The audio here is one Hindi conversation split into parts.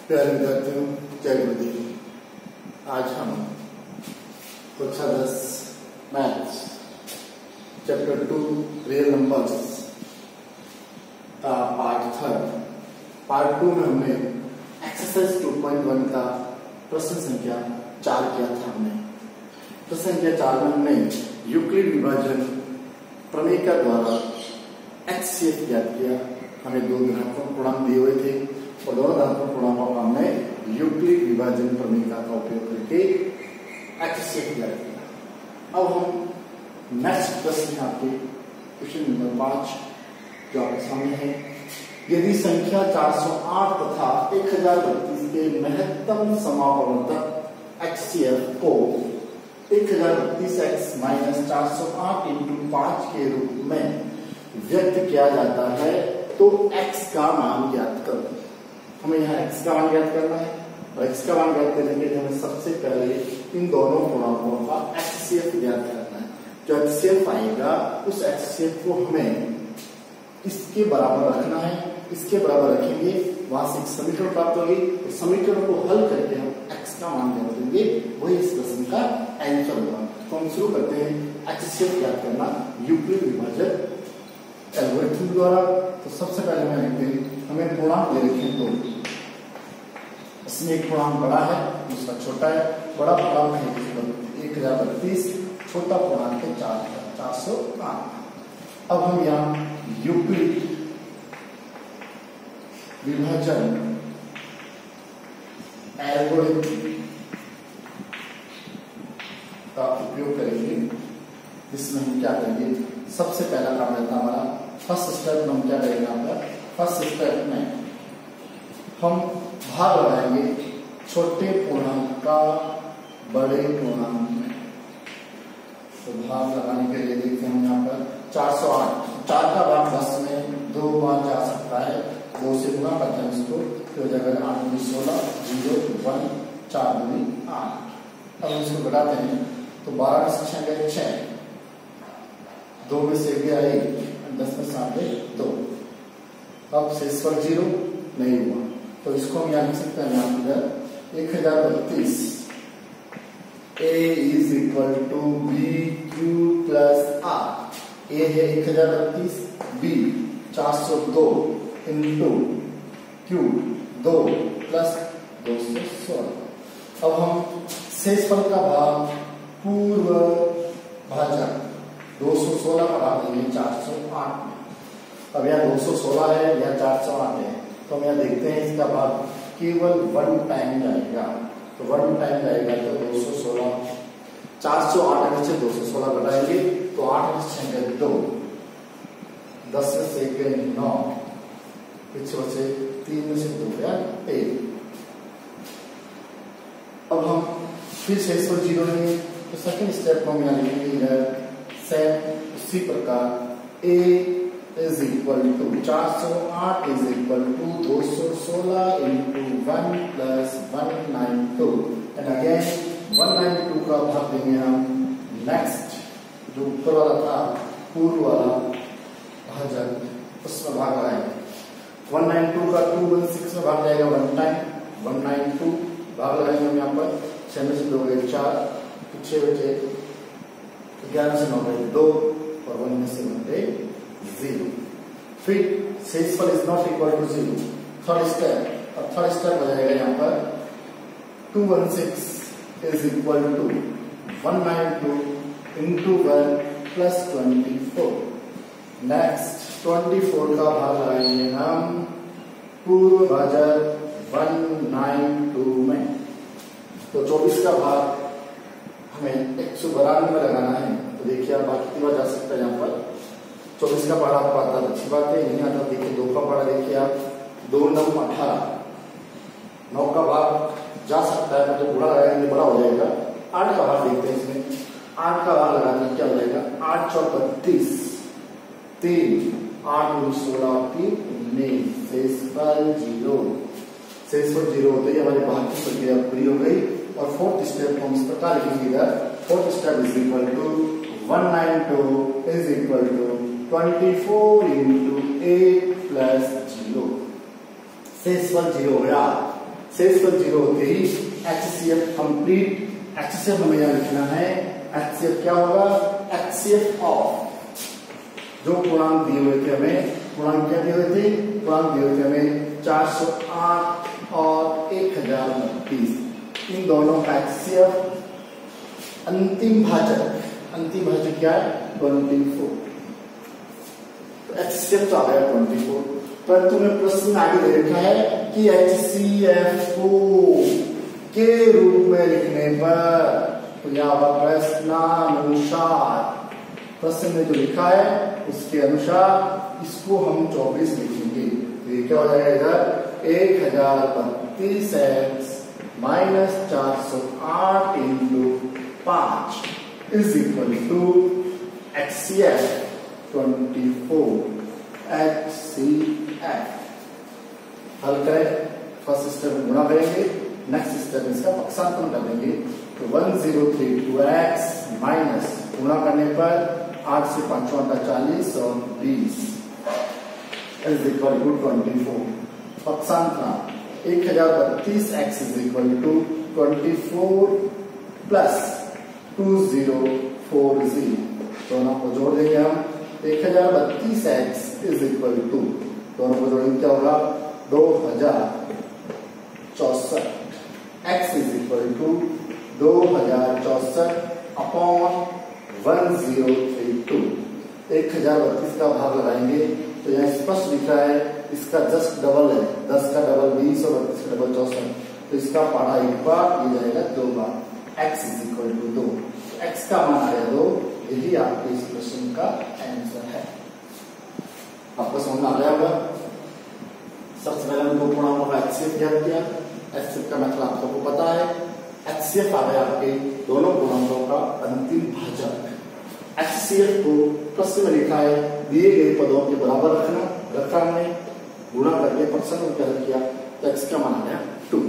प्यारे विद्यार्थियों, जय गुरुदेव। आज हम कक्षा 10 मैथ्स चैप्टर 2 रियल नंबर्स का पार्ट 2 में हमने एक्सरसाइज 2.1 का प्रश्न संख्या 4 किया था। प्रश्न संख्या 4 में हमने यूक्लिड विभाजन प्रमेय के द्वारा HCF ज्ञात किया। हमें दो धनात्मक पूर्णांक दिए हुए थे और दोनों धनात्मक पूर्णांकों का हमने यूक्लिड विभाजन प्रमेय का उपयोग करके HCF ज्ञात किया। अब हम नेक्स्ट प्रश्न आपके क्वेश्चन नंबर 5 जो आपके सामने है। यदि संख्या 408 तथा 1032 के महत्तम समापवर्तक HCF को 1032x - 408 × 5 के रूप में व्यक्त किया जाता है तो x का मान ज्ञात करो। हमें यहाँ x का मान ज्ञात करना है और x का मान ज्ञात करने के लिए हमें सबसे पहले इन दोनों पूर्णांकों का HCF ज्ञात करना है। जो HCF आएगा उस HCF को हमें इसके बराबर रखना है। इसके बराबर रखेंगे, वहां से एक समीकरण प्राप्त होगी। उस समीकरण को हल करके हम x का मान ज्ञात करेंगे, वही इस प्रश्न का आंसर होगा। तो हम शुरू करते हैं HCF ज्ञात करना यूक्लिड विभाजन एल्गोरिथम द्वारा। तो सबसे पहले मैं लिखते हैं, हमें पूर्णांक दे रखे हैं दो। इसमें एक पूर्णांक बड़ा है, दूसरा छोटा है। बड़ा पूर्णांक है 1032, छोटा पूर्णांक है 408। अब हम यहाँ यूक्लिड विभाजन एल्गोरिथम का उपयोग करेंगे, जिसमें हम क्या करेंगे। सबसे पहला काम रहता हमारा फर्स्ट स्टेप में हम क्या करेंगे। यहाँ पर फर्स्ट स्टेप में हम भाग लगाएंगे छोटे पूर्णांक का बड़े पूर्णांक में। तो भाग लगाने के लिए देखते हैं यहाँ पर 408, 4 का भाग 10 में 2 बार जा सकता है। 2 से गुणा करते हैं इसको, तो जगह 8 × 16 0 1 4 × 8। अब इसको घटाते हैं तो 12 में 6 गए 6, 2 में से गया 1, 10 में 7 गए 2। अब शेषफल 0 नहीं हुआ, तो इसको हम यहाँ लिख सकते हैं। यहाँ पर 1032 A = BQ + R। A है 1032, B 402 × Q 2 + 216। अब हम शेषफल का भाग पूर्व भाजक 216 का भाग देंगे 408 में। अब यहाँ 216 है, यहाँ 408 है, तो हम यहाँ देखते हैं इसका भाग केवल 1 टाइम जाएगा। तो 1 टाइम जाएगा तो 216, 408 में से 216 घटाएंगे तो 8 में 6 गए 2, 10 में से गए 9, पीछे बचे 3 में से 2 गया 1। अब हम फिर शेषफल 0 लेंगे, तो सेकंड स्टेप में हम यहाँ लिखेंगे सेम उसी प्रकार A = 408 = 216 × 1 + 192 एंड अगेन 192 का भाग देंगे हम नेक्स्ट जो ऊपर वाला था पूर्व वाला भाजक, उसमें भाग लगाएंगे। 192 का 216 में भाग जाएगा 1 टाइम, 192 भाग लगाएंगे हम यहाँ पर। 6 में से 2 गए 4, पीछे बचे 11 से 9 गए 2 और 1 में से 1 गए 0। फिर शेषफल is not equal to 0, third step. और थर्ड स्टेप हो जाएगा यहाँ पर 216 = 192 × 1 + 24। नेक्स्ट 24 का भाग लगाएंगे हम पूर्व भाजक 192 में। तो 24 का भाग हमें 192 में लगाना है। तो देखिए आप बाकी कितनी बार जा सकता है। यहाँ पर 24 का पढ़ा आपको आता है, अच्छी बात है। नहीं आता देखिए 2 का पढ़ा देखिए आप, 2 × 9 = 18, 9 का भाग जा सकता है, मतलब बुरा लगाएंगे बड़ा हो जाएगा। 8 का भाग देखते हैं इसमें, 8 का भाग लगाने क्या हो जाएगा 8 × 4 = 32, 3 8 × 16 3 19, शेषफल 0। शेषफल 0 होते ही हमारी भाग की प्रक्रिया पूरी हो गई। और फोर्थ स्टेप हम इस प्रकार लिखेंगे, फोर्थ स्टेप = 192 = 24 × 8 + 0। शेषफल 0 हो गया। शेष पर जीरो होते ही HCF कंप्लीट। HCF हमें यहाँ लिखना है। HCF क्या होगा? HCF ऑफ जो पूर्णांक दिए हुए थे हमें, पूर्णांक क्या दिए हुए थे? पूर्णांक दिए हुए थे हमें 408 और 1032। इन दोनों का HCF अंतिम भाजक क्या है? 24। तो HCF तो आ गया 24, पर तुम्हें प्रश्न आगे दे रखा है कि HCF को के रूप में लिखने पर तो यहाँ प्रश्नानुसार, प्रश्न में जो लिखा है उसके अनुसार इसको हम 24 लिखेंगे। तो ये क्या हो जाएगा? इधर 1032x minus 408 into 5 is equal to HCF 24 HCF। हल करें, फर्स्ट स्टेप में गुणा करेंगे, नेक्स्ट स्टेप इसका पक्षांतरण कर देंगे। तो 1032x माइनस गुणा करने पर 8 से 5 40 और 20 इज इक्वल टू 24। पक्षांतरण 1032x is equal to 24 plus 2040, दोनों को जोड़ देंगे हम। 1032x इज इक्वल टू, दोनों को जोड़ेंगे क्या होगा? 2064। x is equal to 2064 upon 1032। 1032 का भाग लगाएंगे तो यहाँ स्पष्ट लिख रहा है, इसका जस्ट डबल है, 10 का डबल 20 और 32 का डबल 64, तो इसका पढ़ा एक बार, ये जाएगा 2 बार। x is equal to 2, x का मान आया 2। यही आपके इस प्रश्न का आंसर है। आपको समझ में आ गया होगा। सबसे पहले हमने दो पूर्णांकों का HCF ज्ञात किया। HCF का मतलब आप सबको पता है। HCF आ गया आपके दोनों पूर्णांकों का अंतिम भाजक। HCF को प्रश्न में लिखा है, दिए गए पदों के बराबर रखा हमने, गुणा करके प्रश्न में क्या किया तो x का मान आ गया 2।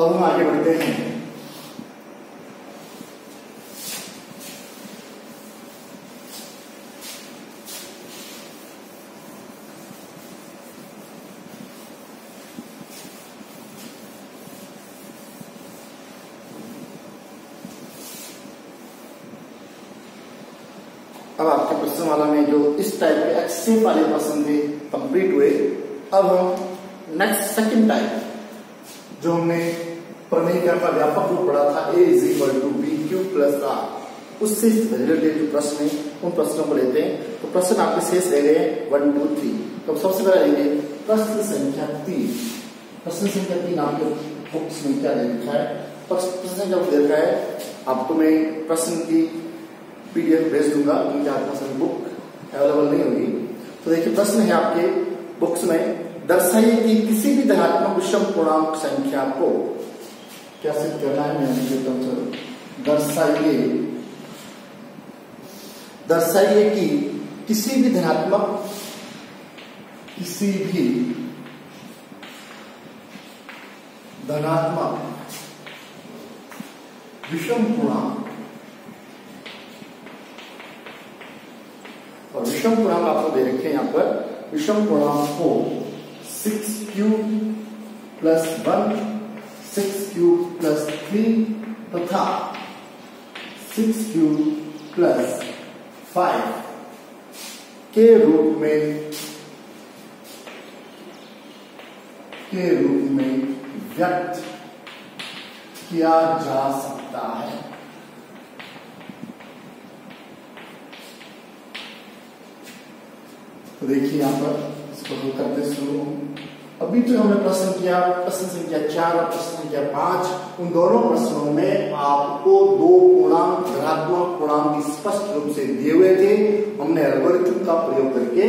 अब हम आगे बढ़ते हैं। अब आपके प्रश्न वाला में जो इस टाइप के HCF वाले प्रश्न थे कंप्लीट हुए। अब हम नेक्स्ट सेकंड टाइप जो हमने प्रमेय का व्यापक रूप पढ़ा था, A is equal to BQ plus R, उससे रिलेटेड जो प्रश्न है उन प्रश्नों को लेते हैं। तो प्रश्न आपके शेष रह गए 1 2 3। तो सबसे पहले लेंगे प्रश्न संख्या 3। प्रश्न संख्या 3 आपके बुक्स में क्या दे रखा है? प्रश्न संख्या दे रखा है, आपको मैं प्रश्न की PDF भेज दूंगा क्योंकि आपके पास बुक अवेलेबल नहीं होगी। तो देखिए प्रश्न है आपके बुक्स में, दर्शाइए कि किसी भी धनात्मक विषम पूर्णांक संख्या को क्या सिद्ध करना है। मैं देता हूं, चलो दर्शाइए कि किसी भी धनात्मक विषम पूर्णांक, और विषम पूर्णांक आपको दे रखे हैं यहाँ पर, विषम पूर्णांक को 6 प्लस 1, 6 प्लस 3 तथा 6 प्लस 5 के रूप में व्यक्त किया जा सकता है। तो देखिए यहाँ पर इसको हल करते शुरू। अभी जो हमने प्रश्न किया, प्रश्न संख्या 4 और प्रश्न संख्या 5, उन दोनों प्रश्नों में आपको दो पूर्णांक, धनात्मक पूर्णांक स्पष्ट रूप से दिए हुए थे। हमने एल्गोरिथम का प्रयोग करके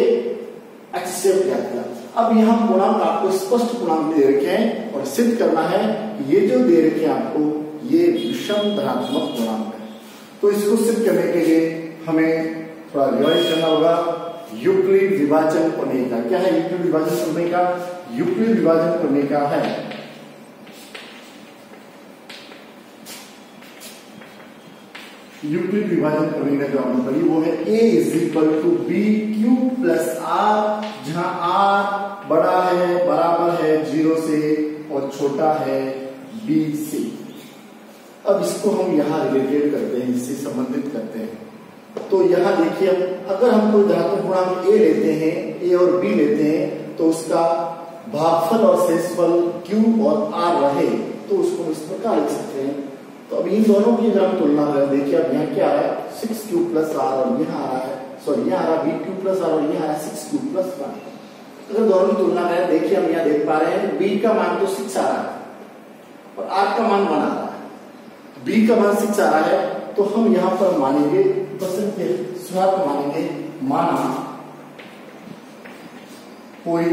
HCF ज्ञात किया। अब यहाँ पूर्णांक आपको स्पष्ट पूर्णांक दे रखे हैं और सिद्ध करना है कि ये जो दे रखे हैं आपको, ये विषम धनात्मक पूर्णांक है। तो इसको सिद्ध करने के लिए हमें थोड़ा रिवाइज करना होगा। यूक्लिड विभाजन प्रमेय का क्या है? यूक्लिड विभाजन प्रमेय का, यूक्लिड विभाजन प्रमेय का है यूक्लिड विभाजन प्रमेय का जो हमने पढ़ी वो है A is equal to BQ plus R, जहां R बड़ा है, बराबर है 0 से यहाँ रिलेटेड करते हैं, जिससे संबंधित करते हैं। तो यहाँ देखिए, अगर हम कोई धनात्मक पूर्णांक a लेते हैं, a और b लेते हैं, तो उसका भागफल और शेषफल q और r रहे तो उसको इस प्रकार लिख सकते हैं। तो अब इन दोनों की अगर हम तुलना करें, देखिए अब यहाँ क्या आ रहा है 6q प्लस r और यहाँ आ रहा है, सॉरी यहाँ आ रहा है bq प्लस r और यहाँ आ रहा है 6q प्लस 1। अगर दोनों की तुलना करें, देखिए हम यहाँ देख पा रहे हैं b का मान तो 6 आ रहा है और r का मान 1 आ रहा है। b का मान 6 आ रहा है तो हम यहाँ पर मानेंगे पसंद के शुरुआत में मानेंगे, माना कोई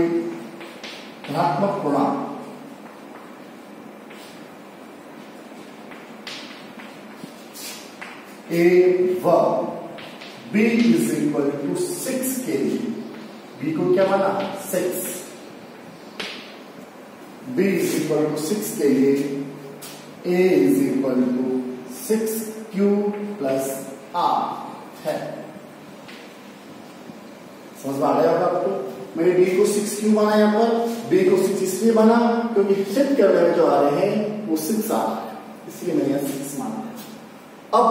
धनात्मक पूर्णांक a व b इज इक्वल टू 6 के लिए, b को क्या माना 6, b इज इक्वल टू 6 के लिए a is equal to 6q plus r है। समझ में आ गया होगा आपको? मैंने b को 6q माना, यहाँ पर b को 6 इसलिए माना क्योंकि हिट करने में जो आ रहे हैं वो 6 आ रहा है, इसलिए मैंने यहाँ 6 माना है। अब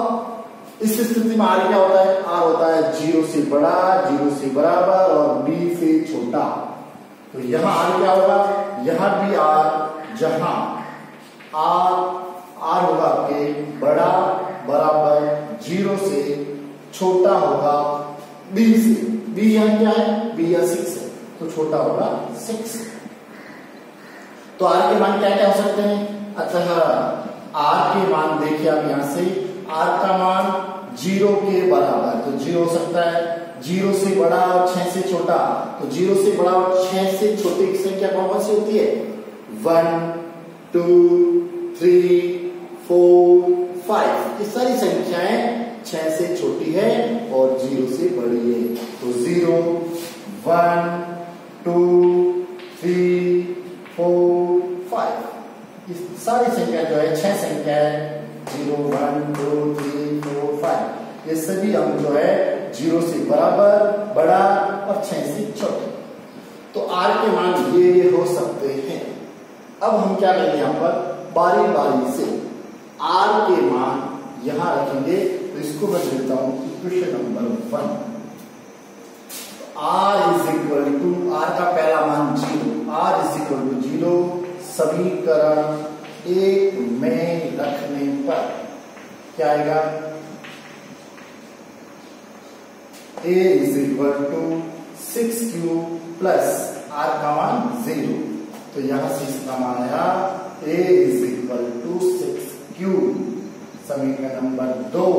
इस स्थिति में r क्या होता है? r होता है 0 से बड़ा, 0 से बराबर और b से छोटा। तो यहाँ r क्या होगा? यहाँ भी r, जहां r होगा आपके बड़ा बराबर 0 से छोटा होगा b से। b यहाँ क्या है? b या 6 है तो छोटा होगा 6। तो r के मान क्या क्या हो सकते हैं? अतः r के मान देखिए आप यहाँ से, r का मान 0 के बराबर, तो 0 हो सकता है 0 से बड़ा और 6 से छोटा। तो 0 से बड़ा और 6 से छोटे की संख्या कौन सी होती है? 1 2 3 4 5। ये सारी संख्याएं 6 से छोटी है और 0 से बड़ी है। तो 0 1 2 3 4 5, ये सारी संख्या जो है 6 संख्या है, 0 1 2 3 4 5, ये सभी अंक जो है 0 से बराबर, बड़ा और 6 से छोटे। तो r के मान ये हो सकते हैं। अब हम क्या करेंगे, यहाँ पर बारी बारी से r के मान यहां रखेंगे। तो इसको मैं देता हूं equation number 1। r is equal to, r का पहला मान 0, r इज इक्वल टू 0 समीकरण 1 में रखने पर क्या आएगा? a is equal to 6q plus r का मान 0। तो यहां से इसका मान आया a is equal to 6q, समीकरण number 2।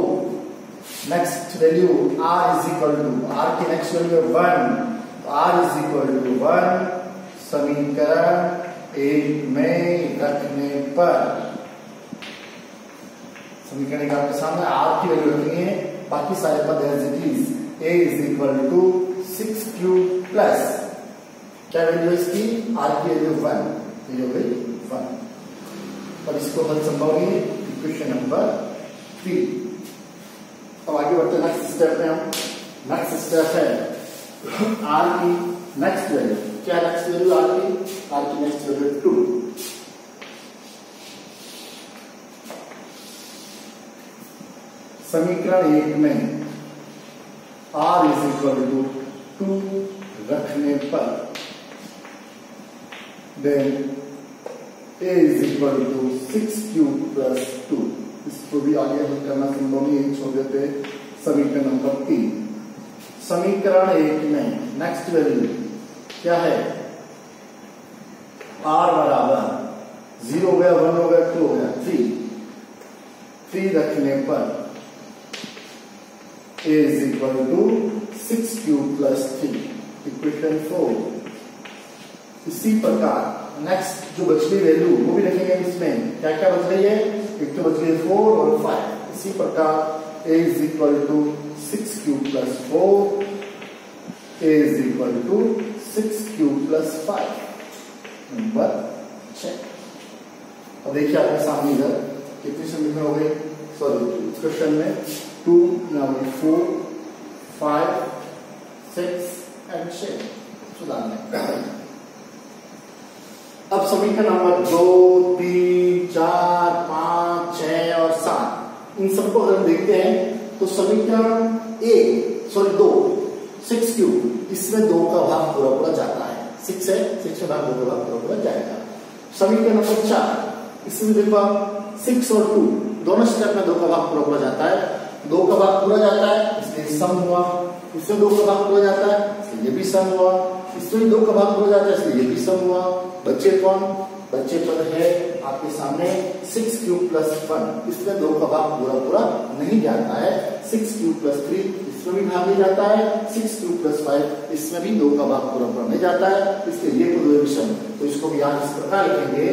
Next value r is equal to, r की नेक्स्ट वैल्यू 1, तो r इज इक्वल टू 1 समीकरण 1 में रखने पर, समीकरण का आपके सामने r की वैल्यू रखनी है, बाकी सारे पद as it is. a is equal to 6q plus क्या वैल्यू है इसकी? r की वैल्यू 1, ये हो गई 1। और इसको हल संभव इक्वेशन नंबर 3। अब आगे बढ़ते हैं नेक्स्ट स्टेप में। हम नेक्स्ट स्टेप है r की नेक्स्ट वैल्यू। क्या नेक्स्ट वैल्यू r की नेक्स्ट वैल्यू 2। समीकरण 1 में r इज इक्वल टू 2 रखने पर then a is equal to 6q plus 2। इसको भी आगे हल करना संभव नहीं, छोड़ देते। समीकरण नंबर 3। समीकरण 1 में नेक्स्ट वैल्यू क्या है? r बराबर 0 हो गया, 1 हो गया, 2 हो गया, 3 रखने पर a is equal to 6q plus 3, equation 4। इसी प्रकार नेक्स्ट जो बच गई वैल्यू वो भी रखेंगे इसमें। क्या क्या बच रही है? एक तो बच गई 4 और 5। इसी प्रकार a is equal to 6q plus 4, a is equal to 6q plus 5 number 6। अब देखिए आपके सामने इधर कितनी समीकरण हो गई? सॉरी, इस क्वेश्चन में 2, 4 5 6 एंड 6 सुधारने। अब समीकरण नंबर 2 3 4 5 6 और 7 इन सबको अगर देखते हैं तो समीकरण दो 6 क्यूब, इसमें 2 का भाग पूरा पूरा जाता है। 6 है, 6 में भाग 2 का भाग पूरा पूरा जाएगा। समीकरण नंबर 4, इसमें देखो आप 6 और 2 दोनों स्टेप में 2 का भाग पूरा पूरा जाता है। 2 का भाग पूरा जाता है इसलिए सम हुआ, इसमें 2 का भाग पूरा जाता है इसलिए ये भी सम हुआ, इसमें 2 का भाग पूरा जाता है इसलिए ये भी सम हुआ। बच्चे कौन? बच्चे पद है आपके सामने 6 क्यूब प्लस 1, इसमें 2 का भाग पूरा पूरा नहीं जाता है। 6 क्यूब प्लस 3 इसमें भी भाग नहीं जाता है। 6 क्यूब प्लस 5 इसमें भी 2 का भाग पूरा पूरा नहीं जाता है, इसलिए ये पद विषम। तो इसको भी यहाँ इस प्रकार लिखेंगे,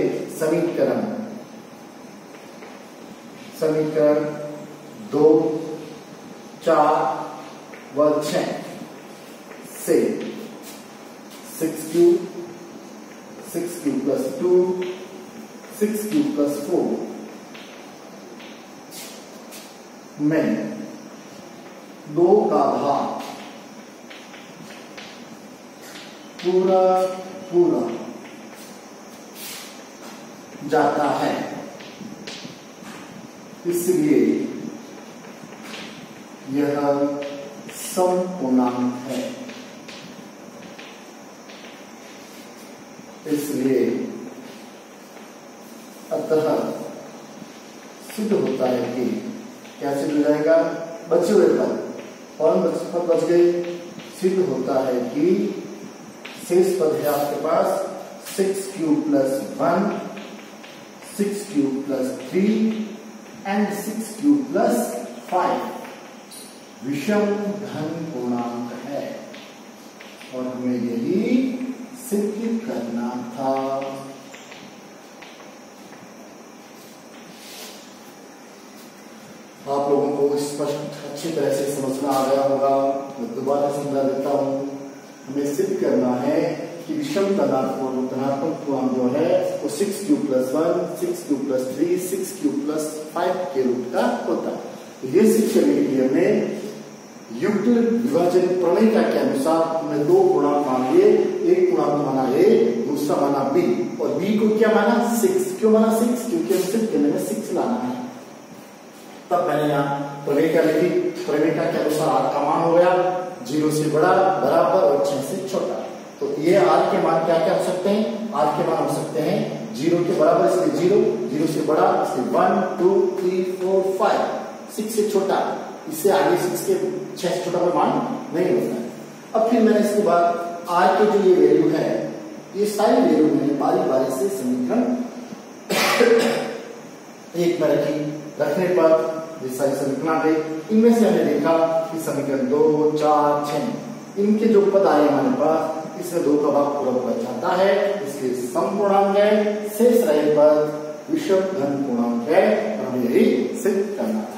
समीकरण 2, 4 व 6 से 6 क्यूब प्लस 2, 6 क्यूब प्लस 4 में 2 का भाग पूरा पूरा जाता है, इसलिए यह समपूर्णांक है। इसलिए अतः सिद्ध होता है कि क्या सिद्ध हो जाएगा? बचे हुए पद और पद बच गए। सिद्ध होता है कि शेष पद है आपके पास 6 cube plus 1, 6 cube plus 3 and 6 cube plus 5 विषम धन पूर्णांक है, और हमें यही सिद्ध करना था। आप लोगों को स्पष्ट अच्छी तरह से समझ में आ गया होगा। मैं दोबारा समझा देता हूं। हमें सिद्ध करना है कि विषम धनात्मक पूर्णांक जो है वो 6 cube plus 1, 6 cube plus 3, 6 cube plus 5 के रूप का होता है। तो ये सिद्ध करने के लिए हमने युक्त विभाजन प्रणयिका के अनुसार हमने 2 पूर्णांक मान लिए। एक पूर्णांक माना A, दूसरा माना B, और B को क्या माना? 6। क्यों माना 6? क्योंकि हम सिद्ध करने में 6 लाना है। तब मैंने यहाँ प्रणयिका लिखी। प्रणयिका के अनुसार R का मान हो गया 0 से बड़ा, बराबर और 6 से छोटा। तो ये R के मान क्या क्या हो सकते हैं? R के मान हो सकते हैं 0 के बराबर इसलिए 0, 0 से बड़ा इसलिए 1, 2, 3, 4, 5, 6 से छोटा, इससे आगे 6 से छोटा कोई मान नहीं होता है। अब फिर मैंने इसके बाद R के जो ये वैल्यू है, ये सारी वैल्यू मैंने बारी बारी से समीकरण एक में रखी। रखने पर ये सारी समीकरण आ गई। इनमें से हमने देखा कि समीकरण 2, 4, 6 इनके जो पद आए हमारे पास, इसमें 2 का भाग पूरा पूरा जाता है, इसलिए समपूर्णांक है। शेष रहे पद विषम धन पूर्णांक है, और हमें यही सिद्ध करना है।